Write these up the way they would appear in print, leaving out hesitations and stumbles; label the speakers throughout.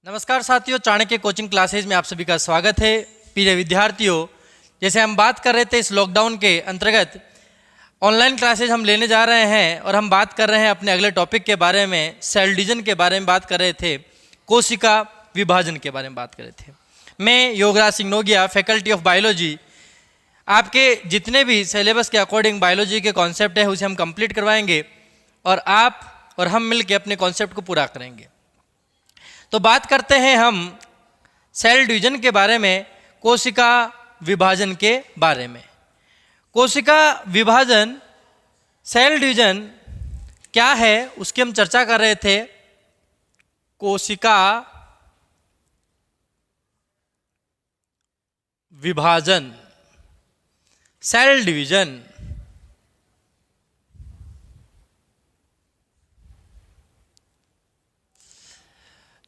Speaker 1: नमस्कार साथियों, Chanakya coaching classes में आप सभी का स्वागत है। प्रिय विद्यार्थियों, जैसे हम बात कर रहे थे इस लॉकडाउन के अंतर्गत ऑनलाइन क्लासेज हम लेने जा रहे हैं और हम बात कर रहे हैं अपने अगले टॉपिक के बारे में, सेल डिवीजन के बारे में बात कर रहे थे, कोशिका विभाजन के बारे में बात कर रहे थे। मैं Yograj Singh Nogia, faculty of biology, आपके जितने भी सिलेबस के अकॉर्डिंग बायोलॉजी के कॉन्सेप्ट है उसे हम कंप्लीट करवाएंगे और आप और हम मिल के अपने कॉन्सेप्ट को पूरा करेंगे। तो बात करते हैं हम सेल डिवीजन के बारे में, कोशिका विभाजन के बारे में। कोशिका विभाजन, सेल डिवीजन क्या है उसकी हम चर्चा कर रहे थे। कोशिका विभाजन, सेल डिवीजन,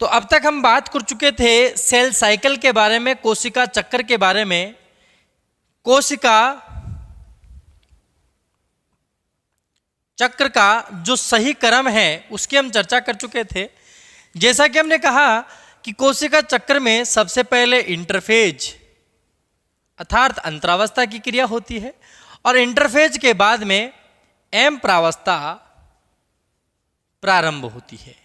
Speaker 1: तो अब तक हम बात कर चुके थे सेल साइकिल के बारे में, कोशिका चक्र के बारे में। कोशिका चक्र का जो सही क्रम है उसकी हम चर्चा कर चुके थे। जैसा कि हमने कहा कि कोशिका चक्र में सबसे पहले इंटरफेज अर्थात अंतरावस्था की क्रिया होती है और इंटरफेज के बाद में एम प्रावस्था प्रारंभ होती है।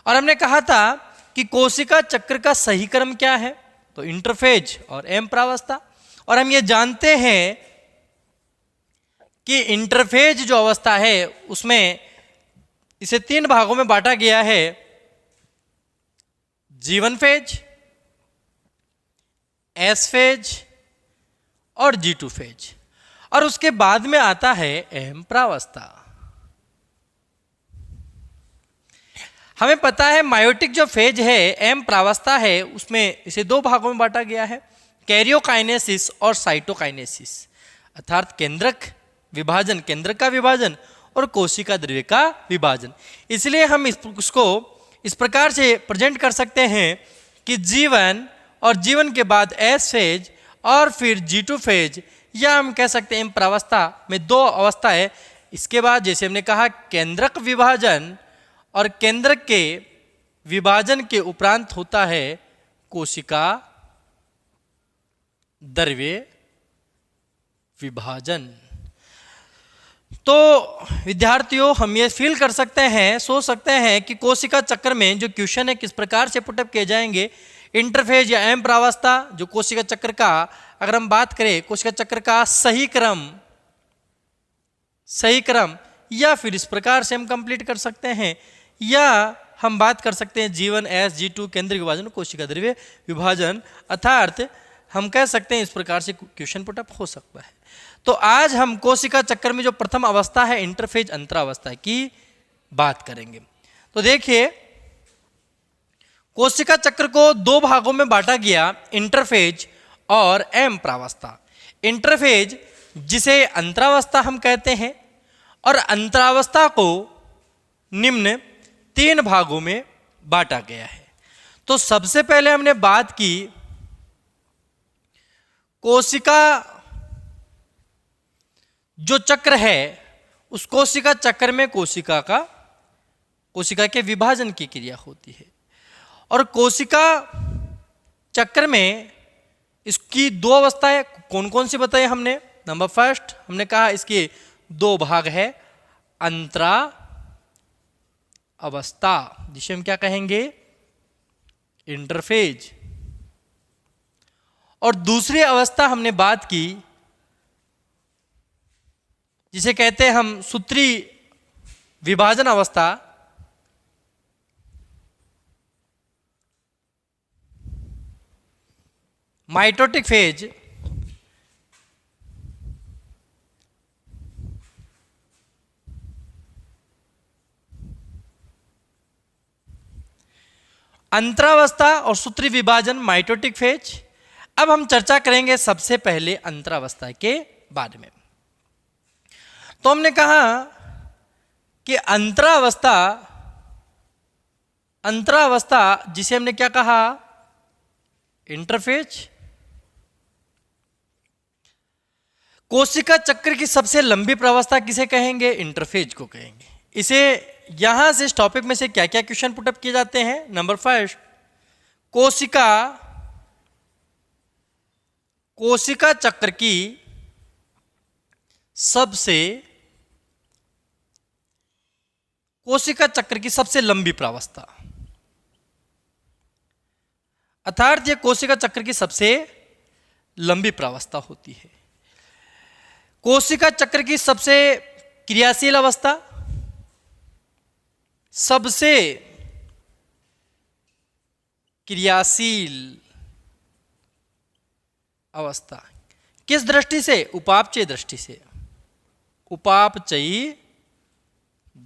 Speaker 1: और हमने कहा था कि कोशिका चक्र का सही क्रम क्या है, तो इंटरफेज और एम प्रावस्था। और हम ये जानते हैं कि इंटरफेज जो अवस्था है उसमें इसे 3 भागों में बांटा गया है, G1 फेज, S फेज और G2 फेज। और उसके बाद में आता है एम प्रावस्था। हमें पता है मायोटिक जो फेज है, एम प्रावस्था है, उसमें इसे 2 भागों में बांटा गया है, कैरियोकाइनेसिस और साइटोकाइनेसिस, अर्थात केंद्रक विभाजन, केंद्रक का विभाजन और कोशिका द्रव्य का विभाजन। इसलिए हम इसको इस प्रकार से प्रेजेंट कर सकते हैं कि G1 और G1 के बाद S फेज और फिर G2 फेज, या हम कह सकते हैं एम प्रावस्था में 2 अवस्था है। इसके बाद जैसे हमने कहा केंद्रक विभाजन, और केंद्रक के विभाजन के उपरांत होता है कोशिका द्रव्य विभाजन। तो विद्यार्थियों, हम ये फील कर सकते हैं, सोच सकते हैं कि कोशिका चक्र में जो क्वेश्चन है किस प्रकार से पुटअप किए जाएंगे। इंटरफेज या एम प्रावस्था, जो कोशिका चक्र का, अगर हम बात करें कोशिका चक्र का सही क्रम या फिर इस प्रकार से हम कंप्लीट कर सकते हैं, या हम बात कर सकते हैं G1 S G2 केंद्र विभाजन, कोशिका द्रव्य विभाजन, अर्थात हम कह सकते हैं इस प्रकार से क्वेश्चन पुटअप हो सकता है। तो आज हम कोशिका चक्र में जो प्रथम अवस्था है इंटरफेज अंतरावस्था की बात करेंगे। तो देखिए, कोशिका चक्र को 2 भागों में बांटा गया, इंटरफेज और एम प्रावस्था। इंटरफेज जिसे अंतरावस्था हम कहते हैं, और अंतरावस्था को निम्न 3 भागों में बांटा गया है। तो सबसे पहले हमने बात की कोशिका जो चक्र है, उस कोशिका चक्र में कोशिका के विभाजन की क्रिया होती है। और कोशिका चक्र में इसकी 2 अवस्थाएं कौन कौन सी बताई हमने। नंबर फर्स्ट हमने कहा इसके 2 भाग है, अंतरा अवस्था जिसे हम क्या कहेंगे, इंटरफेज, और दूसरी अवस्था हमने बात की जिसे कहते हैं हम सूत्री विभाजन अवस्था, माइटोटिक फेज, अंतरावस्था और सूत्री विभाजन, माइटोटिक फेज। अब हम चर्चा करेंगे सबसे पहले अंतरावस्था के बारे में। तो हमने कहा कि अंतरावस्था जिसे हमने क्या कहा, इंटरफेज। कोशिका चक्र की सबसे लंबी प्रावस्था किसे कहेंगे, इंटरफेज को कहेंगे। इसे यहां से इस टॉपिक में से क्या क्या क्वेश्चन पुटअप किए जाते हैं। नंबर फर्स्ट, कोशिका चक्र की सबसे लंबी प्रावस्था, अर्थात यह कोशिका चक्र की सबसे लंबी प्रावस्था होती है। कोशिका चक्र की सबसे क्रियाशील अवस्था, सबसे क्रियाशील अवस्था किस दृष्टि से? उपापचयी दृष्टि से। उपापचयी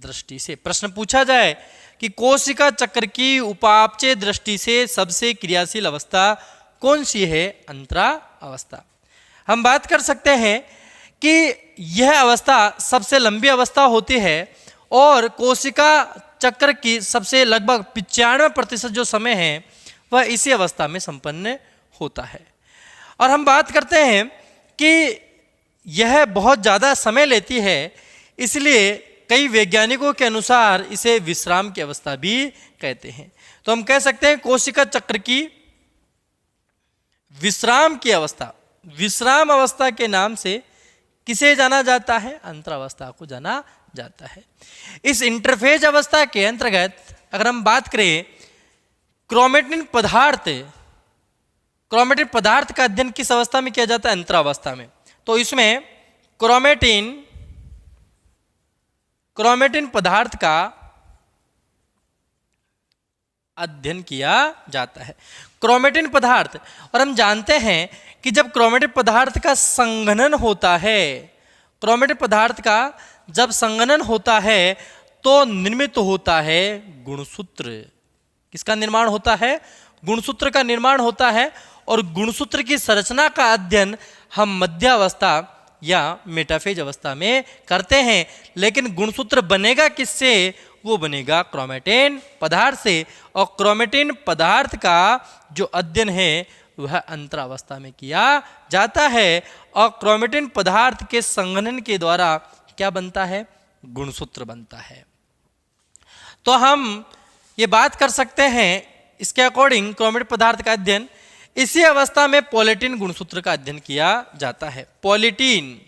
Speaker 1: दृष्टि से प्रश्न पूछा जाए कि कोशिका चक्र की उपापचय दृष्टि से सबसे क्रियाशील अवस्था कौन सी है? अंतरा अवस्था। हम बात कर सकते हैं कि यह अवस्था सबसे लंबी अवस्था होती है और कोशिका चक्र की सबसे लगभग 95% जो समय है वह इसी अवस्था में संपन्न होता है। और हम बात करते हैं कि यह बहुत ज़्यादा समय लेती है, इसलिए कई वैज्ञानिकों के अनुसार इसे विश्राम की अवस्था भी कहते हैं। तो हम कह सकते हैं कोशिका चक्र की विश्राम की अवस्था, विश्राम अवस्था के नाम से किसे जाना जाता है? अंतरावस्था को जाना जाता है। इस इंटरफेज अवस्था के अंतर्गत अगर हम बात करें क्रोमेटिन पदार्थ का अध्ययन किस अवस्था में किया जाता है? अंतरावस्था में। तो इसमें क्रोमेटिन पदार्थ का अध्ययन किया जाता है। क्रोमेटिन पदार्थ, और हम जानते हैं कि जब क्रोमेटिन पदार्थ का संघनन होता है, क्रोमेटिन पदार्थ का जब संघनन होता है तो निर्मित होता है गुणसूत्र। किसका निर्माण होता है? गुणसूत्र का निर्माण होता है। और गुणसूत्र की संरचना का अध्ययन हम मध्यावस्था या मेटाफेज अवस्था में करते हैं। लेकिन गुणसूत्र बनेगा किससे? वो बनेगा क्रोमेटिन पदार्थ से। और क्रोमेटिन पदार्थ का जो अध्ययन है वह अंतरावस्था में किया जाता है। और क्रोमेटिन पदार्थ के संघनन के द्वारा क्या बनता है? गुणसूत्र बनता है। तो हम ये बात कर सकते हैं इसके अकॉर्डिंग क्रोमेटिन पदार्थ का अध्ययन इसी अवस्था में पॉलीटीन गुणसूत्र का अध्ययन किया जाता है। पॉलीटीन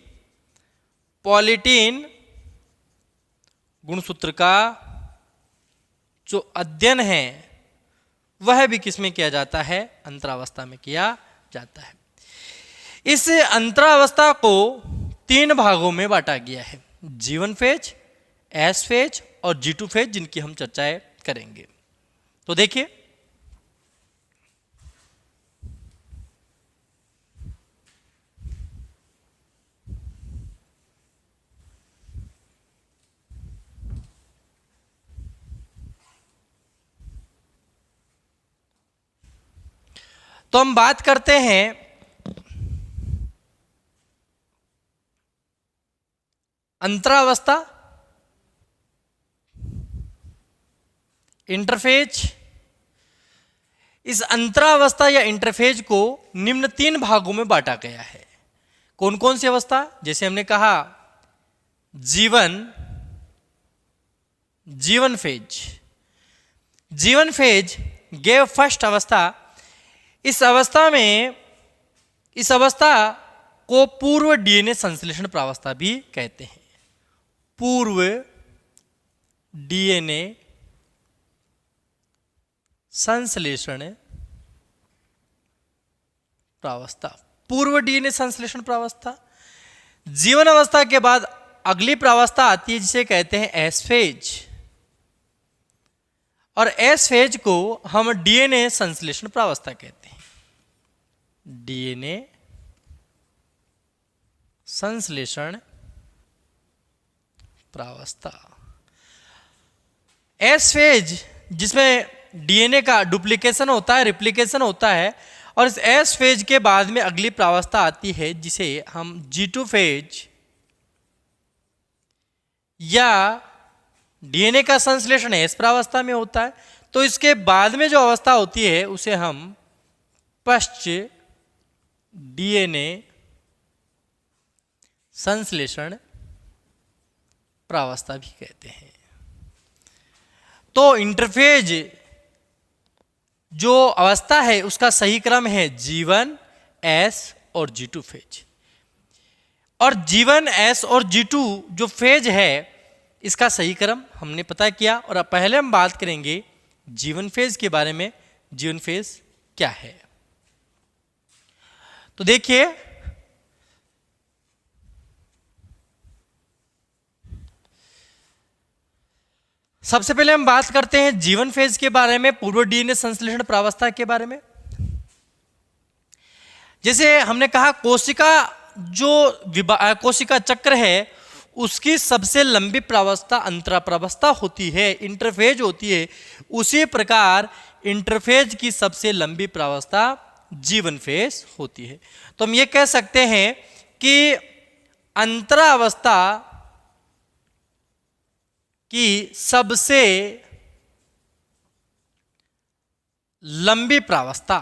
Speaker 1: गुणसूत्र का जो अध्ययन है वह भी किसमें किया जाता है? अंतरावस्था में किया जाता है। इस अंतरावस्था को 3 भागों में बांटा गया है, G1 फेज, S फेज और G2 फेज, जिनकी हम चर्चाएं करेंगे। तो देखिए, तो हम बात करते हैं अंतरावस्था, इंटरफेज। इस अंतरावस्था या इंटरफेज को निम्न 3 भागों में बांटा गया है। कौन कौन सी अवस्था? जैसे हमने कहा जीवन फेज गेव फर्स्ट अवस्था। इस अवस्था को पूर्व डीएनए संश्लेषण प्रावस्था भी कहते हैं। पूर्व डीएनए संश्लेषण प्रावस्था, पूर्व डीएनए संश्लेषण प्रावस्था। जीवन अवस्था के बाद अगली प्रावस्था आती है जिसे कहते हैं एस फेज, और एस फेज को हम डीएनए संश्लेषण प्रावस्था कहते हैं। डीएनए संश्लेषण प्रावस्था। एस फेज जिसमें डीएनए का डुप्लीकेशन होता है, रिप्लिकेशन होता है, और इस एस फेज के बाद में अगली प्रावस्था आती है जिसे हम G2 फेज या डीएनए का संश्लेषण एस प्रावस्था में होता है। तो इसके बाद में जो अवस्था होती है उसे हम पश्च डीएनए संश्लेषण प्रावस्था भी कहते हैं। तो इंटरफेज जो अवस्था है उसका सही क्रम है G1, S और G2 फेज। और G1, S और G2 जो फेज है इसका सही क्रम हमने पता किया। और अब पहले हम बात करेंगे G1 फेज के बारे में। G1 फेज क्या है? तो देखिए, सबसे पहले हम बात करते हैं G1 फेज के बारे में, पूर्व डीएनए संश्लेषण प्रावस्था के बारे में। जैसे हमने कहा कोशिका जो कोशिका चक्र है उसकी सबसे लंबी प्रावस्था अंतराप्रावस्था होती है, इंटरफेज होती है। उसी प्रकार इंटरफेज की सबसे लंबी प्रावस्था G1 फेज होती है। तो हम ये कह सकते हैं कि अंतरावस्था की सबसे लंबी प्रावस्था,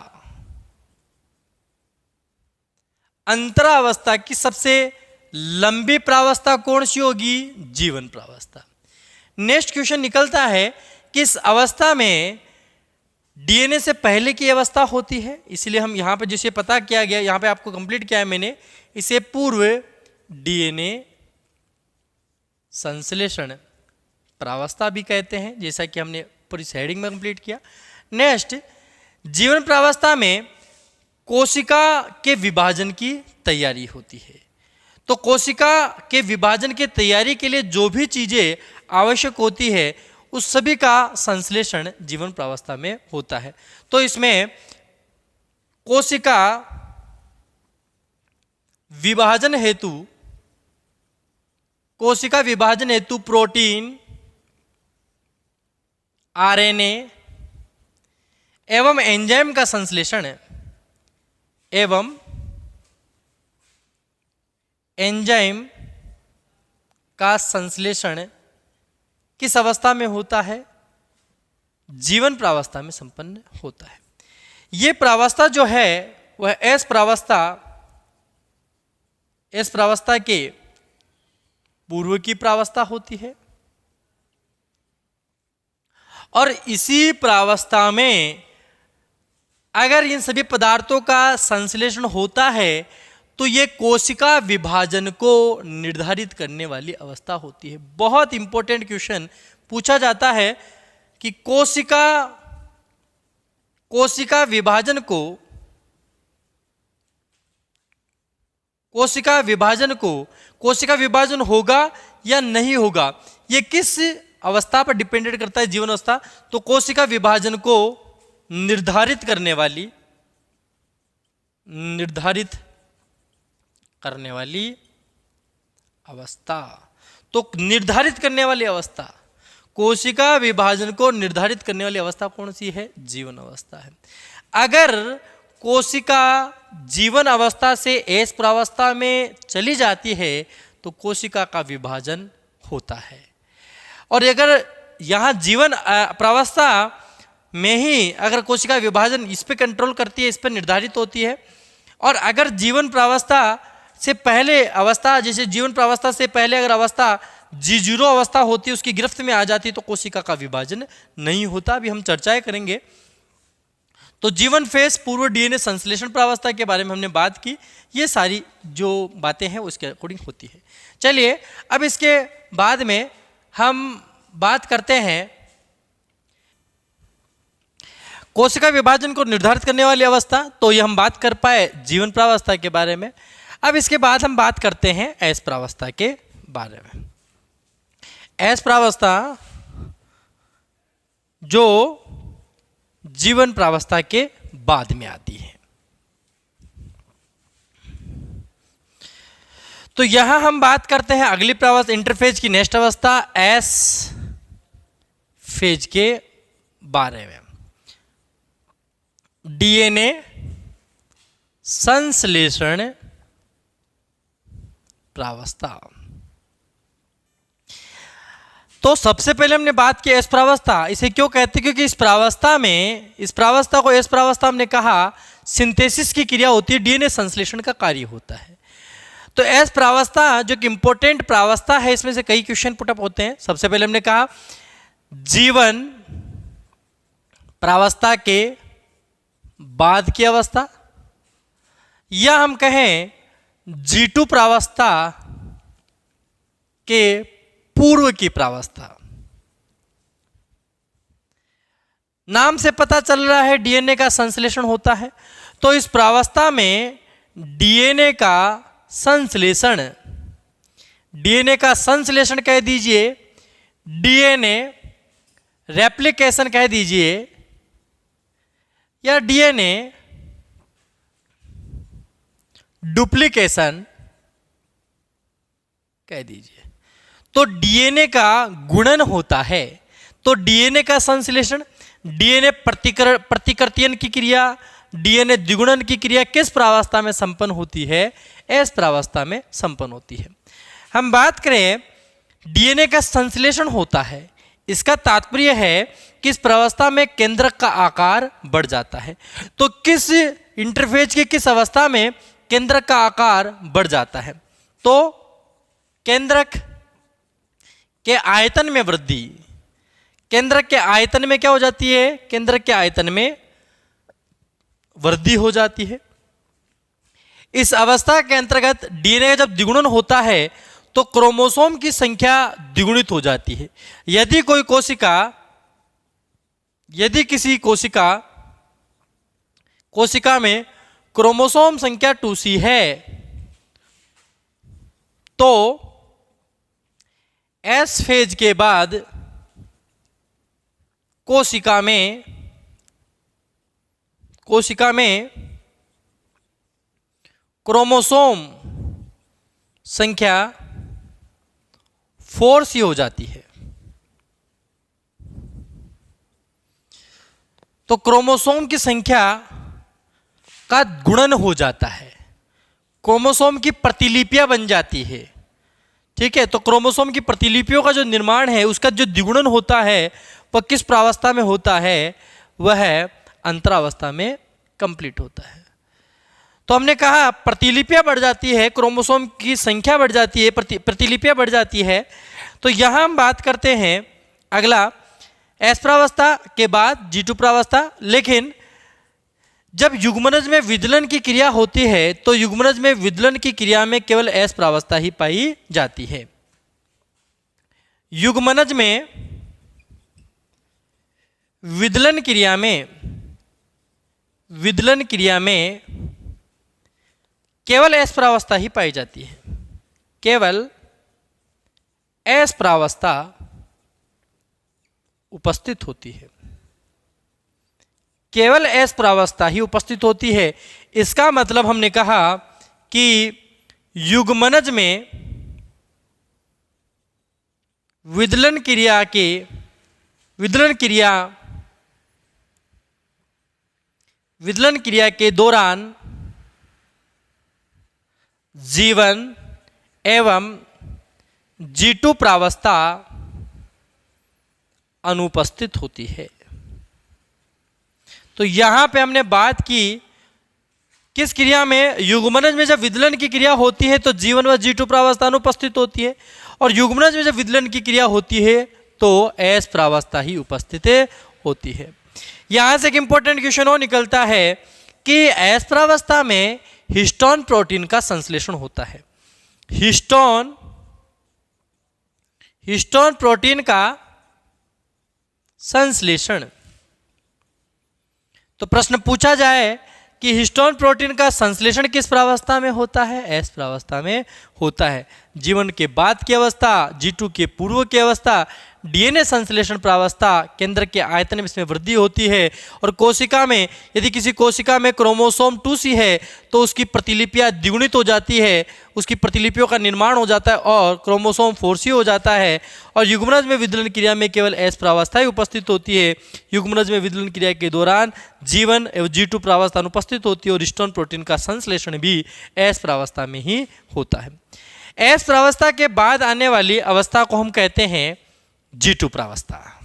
Speaker 1: अंतरावस्था की सबसे लंबी प्रावस्था कौन सी होगी? G1 प्रावस्था। नेक्स्ट क्वेश्चन निकलता है कि इस अवस्था में डीएनए से पहले की अवस्था होती है, इसलिए हम यहां पे जिसे पता किया गया, यहां पे आपको कंप्लीट किया है मैंने, इसे पूर्व डीएनए संश्लेषण प्रावस्था भी कहते हैं, जैसा कि हमने पूरी हेडिंग में कंप्लीट किया। नेक्स्ट, G1 प्रावस्था में कोशिका के विभाजन की तैयारी होती है। तो कोशिका के विभाजन की तैयारी के लिए जो भी चीजें आवश्यक होती है उस सभी का संश्लेषण G1 प्रावस्था में होता है। तो इसमें कोशिका विभाजन हेतु प्रोटीन, आरएनए एवं एंजाइम का संश्लेषण एवं एंजाइम का संश्लेषण किस अवस्था में होता है? G1 प्रावस्था में संपन्न होता है। ये प्रावस्था जो है वह S प्रावस्था के पूर्व की प्रावस्था होती है। और इसी प्रावस्था में अगर इन सभी पदार्थों का संश्लेषण होता है तो ये कोशिका विभाजन को निर्धारित करने वाली अवस्था होती है। बहुत इंपॉर्टेंट क्वेश्चन पूछा जाता है कि कोशिका विभाजन होगा या नहीं होगा, ये किस अवस्था पर डिपेंडेंट करता है? G1 अवस्था। तो कोशिका विभाजन को निर्धारित करने वाली अवस्था। तो निर्धारित करने वाली अवस्था, कोशिका विभाजन को निर्धारित करने वाली अवस्था कौन सी है? G1 अवस्था है। अगर कोशिका G1 अवस्था से S प्रावस्था में चली जाती है तो कोशिका का विभाजन होता है। और अगर यहाँ G1 प्रावस्था में ही अगर कोशिका विभाजन इस पे कंट्रोल करती है, इस पे निर्धारित होती है, और अगर G1 प्रावस्था से पहले अवस्था, जैसे G1 प्रावस्था से पहले अगर अवस्था G0 अवस्था होती है, उसकी गिरफ्त में आ जाती है, तो कोशिका का विभाजन नहीं होता। अभी हम चर्चाएं करेंगे। तो G1 फेज पूर्व डीएनए संश्लेषण प्रावस्था के बारे में हमने बात की। ये सारी जो बातें हैं उसके अकॉर्डिंग होती है। चलिए अब इसके बाद में हम बात करते हैं कोशिका विभाजन को निर्धारित करने वाली अवस्था। तो ये हम बात कर पाए G1 प्रावस्था के बारे में। अब इसके बाद हम बात करते हैं S प्रावस्था के बारे में। S प्रावस्था जो G1 प्रावस्था के बाद में आती है। तो यहां हम बात करते हैं अगली प्रावस्था, इंटरफेज की नेक्स्ट अवस्था S फेज के बारे में। डीएनए संश्लेषण प्रावस्था। तो सबसे पहले हमने बात की एस प्रावस्था। इसे क्यों कहते हैं? क्योंकि इस प्रावस्था को एस प्रावस्था हमने कहा सिंथेसिस की क्रिया होती है, डीएनए संश्लेषण का कार्य होता है। तो एस प्रावस्था जो कि इंपॉर्टेंट प्रावस्था है, इसमें से कई क्वेश्चन पुटअप होते हैं। सबसे पहले हमने कहा G1 प्रावस्था के बाद की अवस्था, या हम कहें G2 प्रावस्था के पूर्व की प्रावस्था। नाम से पता चल रहा है डीएनए का संश्लेषण होता है, तो इस प्रावस्था में डीएनए का संश्लेषण, डीएनए का संश्लेषण कह दीजिए, डीएनए रेप्लिकेशन कह दीजिए, या डीएनए डुप्लीकेशन कह दीजिए। तो डीएनए का गुणन होता है। तो डीएनए का संश्लेषण, डीएनए प्रतिकृतियन की क्रिया, डीएनए द्विगुणन की क्रिया किस प्रावस्था में संपन्न होती है? एस प्रावस्था में संपन्न होती है। हम बात करें डीएनए का संश्लेषण होता है, इसका तात्पर्य है कि इस प्रावस्था में केंद्रक का आकार बढ़ जाता है। तो किस इंटरफेज की किस अवस्था में केंद्रक का आकार बढ़ जाता है? तो केंद्रक के आयतन में वृद्धि, केंद्रक के आयतन में क्या हो जाती है? केंद्रक के आयतन में वृद्धि हो जाती है। इस अवस्था के अंतर्गत डीएनए जब द्विगुणन होता है तो क्रोमोसोम की संख्या द्विगुणित हो जाती है। यदि कोई कोशिका, यदि किसी कोशिका में क्रोमोसोम संख्या 2C है तो एस फेज के बाद कोशिका में क्रोमोसोम संख्या 4C हो जाती है। तो क्रोमोसोम की संख्या का गुणन हो जाता है, क्रोमोसोम की प्रतिलिपियां बन जाती है। ठीक है, तो क्रोमोसोम की प्रतिलिपियों का जो निर्माण है, उसका जो द्विगुणन होता है वह किस प्रावस्था में होता है? वह अंतरावस्था में कंप्लीट होता है। तो हमने कहा प्रतिलिपियां बढ़ जाती है, क्रोमोसोम की संख्या बढ़ जाती है, प्रतिलिपियां बढ़ जाती है। तो यहां हम बात करते हैं अगला एस प्रावस्था के बाद G2 प्रावस्था। लेकिन जब युग्मनज में विदलन की क्रिया होती है तो युग्मनज में विदलन की क्रिया में केवल एस प्रावस्था ही पाई जाती है। युग्मनज में विदलन क्रिया में केवल एस प्रावस्था ही पाई जाती है, केवल एस प्रावस्था उपस्थित होती है, केवल एस प्रावस्था ही उपस्थित होती है। इसका मतलब हमने कहा कि युग्मनज में विदलन क्रिया के दौरान G1 एवं G2 प्रावस्था अनुपस्थित होती है। तो यहां पे हमने बात की किस क्रिया में? युग्मनज में जब विदलन की क्रिया होती है तो G1 व G2 प्रावस्था अनुपस्थित होती है, और युग्मनज में जब विदलन की क्रिया होती है तो एस प्रावस्था ही उपस्थित होती है। यहां से एक इंपॉर्टेंट क्वेश्चन और निकलता है कि एस प्रावस्था में हिस्टोन प्रोटीन का संश्लेषण होता है। हिस्टोन प्रोटीन का संश्लेषण, तो प्रश्न पूछा जाए कि हिस्टोन प्रोटीन का संश्लेषण किस प्रावस्था में होता है? एस प्रावस्था में होता है। G1 के बाद की अवस्था, G2 के पूर्व की अवस्था, डीएनए संश्लेषण प्रावस्था, केंद्र के आयतन में इसमें वृद्धि होती है। और कोशिका में, यदि किसी कोशिका में क्रोमोसोम 2C है तो उसकी प्रतिलिपियां द्विगुणित हो जाती है, उसकी प्रतिलिपियों का निर्माण हो जाता है और क्रोमोसोम 4C हो जाता है। और युग्मनज में विदलन क्रिया में केवल एस प्रावस्था ही उपस्थित होती है। युग्मनज में विदलन क्रिया के दौरान G1 एवं G2 प्रावस्था अनुपस्थित होती है और हिस्टोन प्रोटीन का संश्लेषण भी एस प्रावस्था में ही होता है। एस प्रावस्था के बाद आने वाली अवस्था को हम कहते हैं G2 प्रावस्था।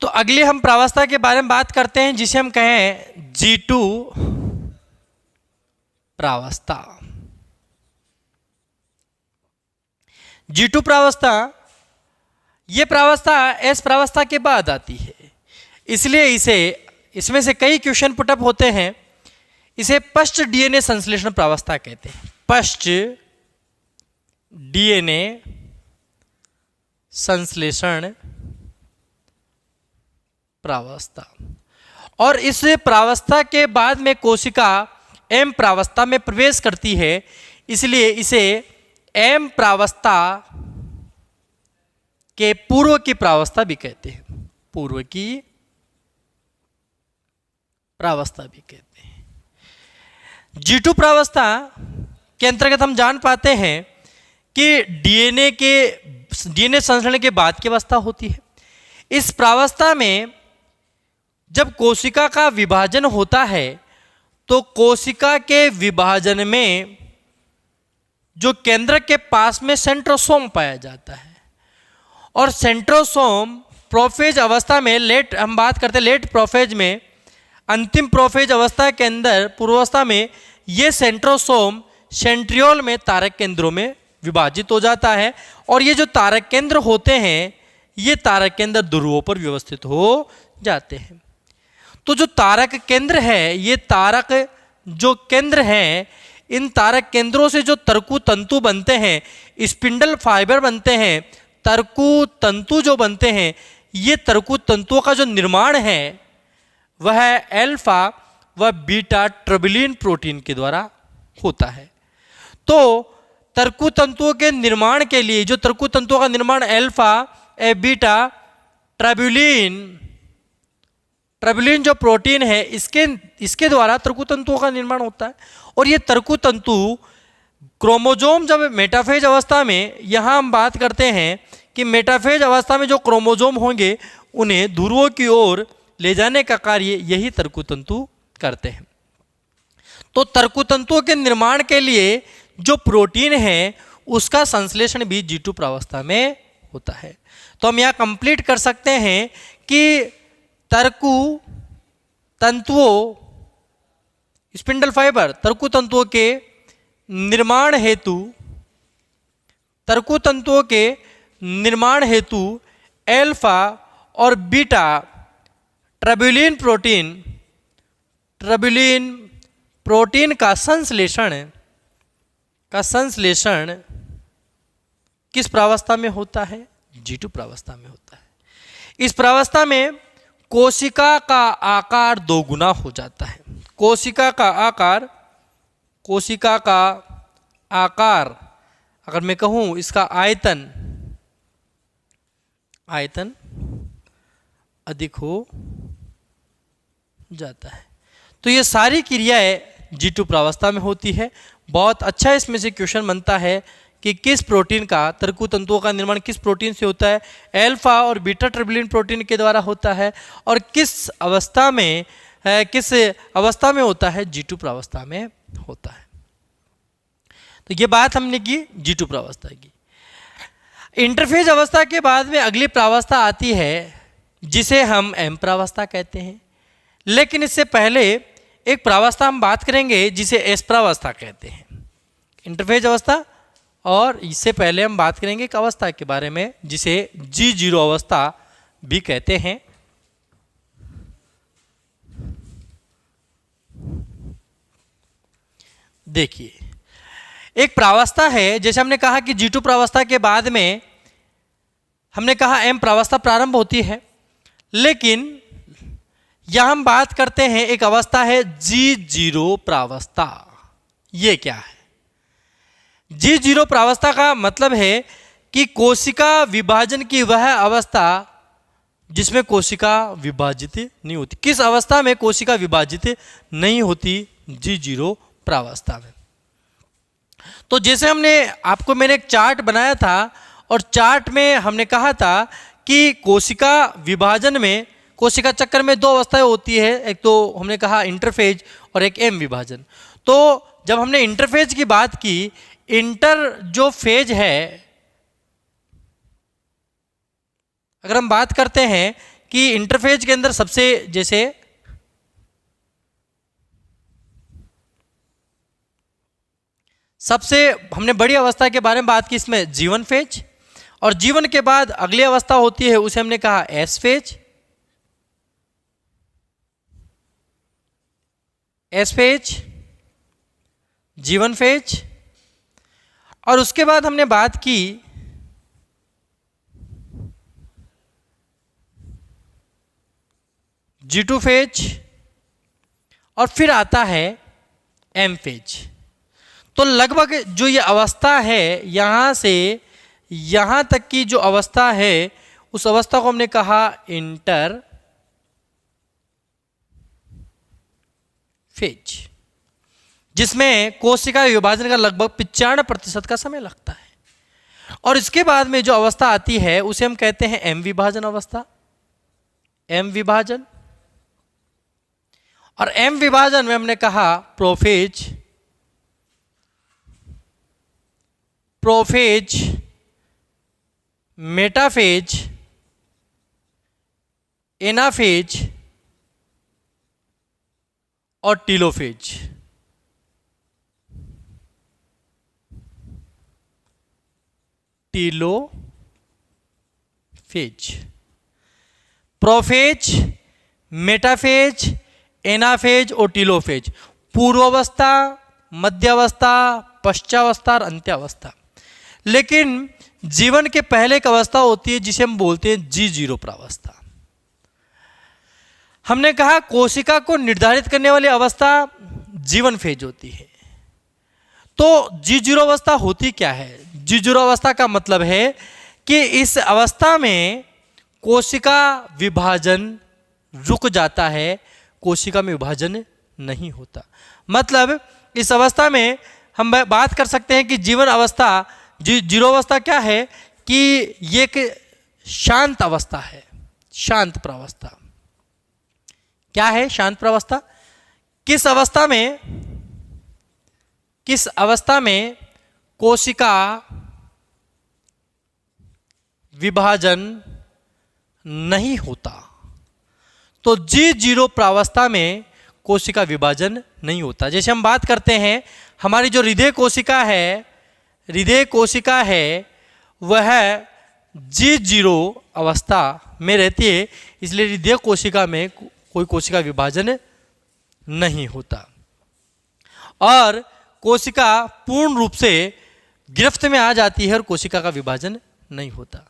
Speaker 1: तो अगली हम प्रावस्था के बारे में बात करते हैं जिसे हम कहें G2 प्रावस्था। G2 प्रावस्था, ये प्रावस्था S प्रावस्था के बाद आती है, इसलिए इसमें से कई क्वेश्चन पुटअप होते हैं। इसे पश्च डीएनए संश्लेषण प्रावस्था कहते हैं, पश्च डीएनए संश्लेषण प्रावस्था। और इस प्रावस्था के बाद में कोशिका एम प्रावस्था में प्रवेश करती है, इसलिए इसे एम प्रावस्था के पूर्व की प्रावस्था भी कहते हैं, पूर्व की प्रावस्था भी कहते हैं। G2 प्रावस्था के अंतर्गत हम जान पाते हैं कि डीएनए संश्लेषण के बाद की अवस्था होती है। इस प्रावस्था में जब कोशिका का विभाजन होता है तो कोशिका के विभाजन में जो केंद्रक के पास में सेंट्रोसोम पाया जाता है, और सेंट्रोसोम प्रोफेज अवस्था में हम बात करते हैं लेट प्रोफेज में, अंतिम प्रोफेज अवस्था के अंदर पूर्वावस्था में ये सेंट्रोसोम सेंट्रियोल में तारक केंद्रों में विभाजित हो जाता है, और ये जो तारक केंद्र होते हैं ये तारक केंद्र ध्रुवों पर व्यवस्थित हो जाते हैं। तो जो तारक केंद्र है, ये तारक जो केंद्र हैं, इन तारक केंद्रों से जो तरकु तंतु बनते हैं, स्पिंडल फाइबर बनते हैं, तरकु तंतु जो बनते हैं, ये तरकु तंतुओं का जो निर्माण है वह अल्फा व बीटा ट्रबुलिन प्रोटीन के द्वारा होता है। तो तरकु तंतुओं के निर्माण के लिए जो तरकु तंतुओं का निर्माण अल्फा बीटा ट्रबुलिन जो प्रोटीन है इसके द्वारा तरकु तंतुओं का निर्माण होता है। और ये तरकु तंतु क्रोमोजोम जब मेटाफेज अवस्था में, यहाँ हम बात करते हैं कि मेटाफेज अवस्था में जो क्रोमोजोम होंगे उन्हें ध्रुवों की ओर ले जाने का कार्य यही तरकु तंतु करते हैं। तो तरकु तंतुओं के निर्माण के लिए जो प्रोटीन है उसका संश्लेषण भी G2 प्रावस्था में होता है। तो हम यहाँ कंप्लीट कर सकते हैं कि तरकु तंतुओं, स्पिंडल फाइबर तरकु तंतुओं के निर्माण हेतु अल्फा और बीटा ट्रबुलिन प्रोटीन का संश्लेषण किस प्रावस्था में होता है? G2 प्रावस्था में होता है। इस प्रावस्था में कोशिका का आकार दोगुना हो जाता है। कोशिका का आकार अगर मैं कहूं, इसका आयतन अधिक हो जाता है। तो ये सारी क्रियाएं G2 प्रावस्था में होती है। बहुत अच्छा इसमें से क्वेश्चन बनता है कि किस प्रोटीन का, तरकु तंतुओं का निर्माण किस प्रोटीन से होता है? अल्फा और बीटा ट्रबुलिन प्रोटीन के द्वारा होता है। और किस अवस्था में होता है? G2 प्रावस्था में होता है। तो ये बात हमने की G2 प्रावस्था की। इंटरफेज अवस्था के बाद में अगली प्रावस्था आती है जिसे हम एम प्रावस्था कहते हैं। लेकिन इससे पहले एक प्रावस्था हम बात करेंगे जिसे एस प्रावस्था कहते हैं। इंटरफेज अवस्था, और इससे पहले हम बात करेंगे एक अवस्था के बारे में जिसे G0 अवस्था भी कहते हैं। देखिए, एक प्रावस्था है, जैसे हमने कहा कि G2 प्रावस्था के बाद में हमने कहा एम प्रावस्था प्रारंभ होती है, लेकिन यहां हम बात करते हैं एक अवस्था है G0 प्रावस्था। ये क्या है? G0 प्रावस्था का मतलब है कि कोशिका विभाजन की वह अवस्था जिसमें कोशिका विभाजित नहीं होती। किस अवस्था में कोशिका विभाजित नहीं होती? G0 प्रावस्था में। तो जैसे मैंने एक चार्ट बनाया था, और चार्ट में हमने कहा था कि कोशिका विभाजन में, कोशिका चक्र में दो अवस्थाएं होती है, एक तो हमने कहा इंटरफेज और एक एम विभाजन। तो जब हमने इंटरफेज की बात की, इंटर जो फेज है, अगर हम बात करते हैं कि इंटरफेज के अंदर सबसे जैसे सबसे हमने बड़ी अवस्था के बारे में बात की, इसमें जीवन फेज, और जीवन के बाद अगली अवस्था होती है उसे हमने कहा एस फेज। एस फेज, जीवन फेज, और उसके बाद हमने बात की G2 फेज, और फिर आता है M फेज। तो लगभग जो ये अवस्था है यहां से यहां तक की जो अवस्था है उस अवस्था को हमने कहा इंटर फेज, जिसमें कोशिका विभाजन का लगभग 95% का समय लगता है। और इसके बाद में जो अवस्था आती है उसे हम कहते हैं एम विभाजन अवस्था। एम विभाजन, और एम विभाजन में हमने कहा प्रोफेज, प्रोफेज, मेटाफेज, एनाफेज और telophase. Telophase, prophase, metaphase, anaphase और टीलोफेज, पूर्वावस्था, मध्यावस्था, पश्चावस्था और अंत्यावस्था। लेकिन जीवन के पहले एक अवस्था होती है जिसे हम बोलते हैं G0 प्रावस्था। हमने कहा कोशिका को निर्धारित करने वाली अवस्था जीवन फेज होती है। तो G0 अवस्था होती क्या है? G0 अवस्था का मतलब है कि इस अवस्था में कोशिका विभाजन रुक जाता है, कोशिका में विभाजन नहीं होता। मतलब इस अवस्था में हम बात कर सकते हैं कि जीवन अवस्था, जीरो अवस्था क्या है कि ये एक शांत अवस्था है, शांत प्रावस्था। क्या है शांत प्रावस्था? किस अवस्था में कोशिका विभाजन नहीं होता। तो G0 प्रावस्था में कोशिका विभाजन नहीं होता। जैसे हम बात करते हैं हमारी जो हृदय कोशिका है वह G0 अवस्था में रहती है, इसलिए हृदय कोशिका में कोई कोशिका विभाजन नहीं होता और कोशिका पूर्ण रूप से गिरफ्त में आ जाती है और कोशिका का विभाजन नहीं होता।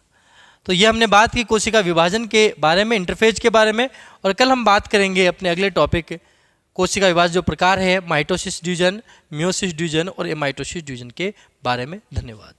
Speaker 1: तो ये हमने बात की कोशिका विभाजन के बारे में, इंटरफेज के बारे में, और कल हम बात करेंगे अपने अगले टॉपिक कोशिका विभाजन जो प्रकार है माइटोसिस डिवीजन, मियोसिस डिवीजन और एमाइटोसिस डिवीजन के बारे में। धन्यवाद।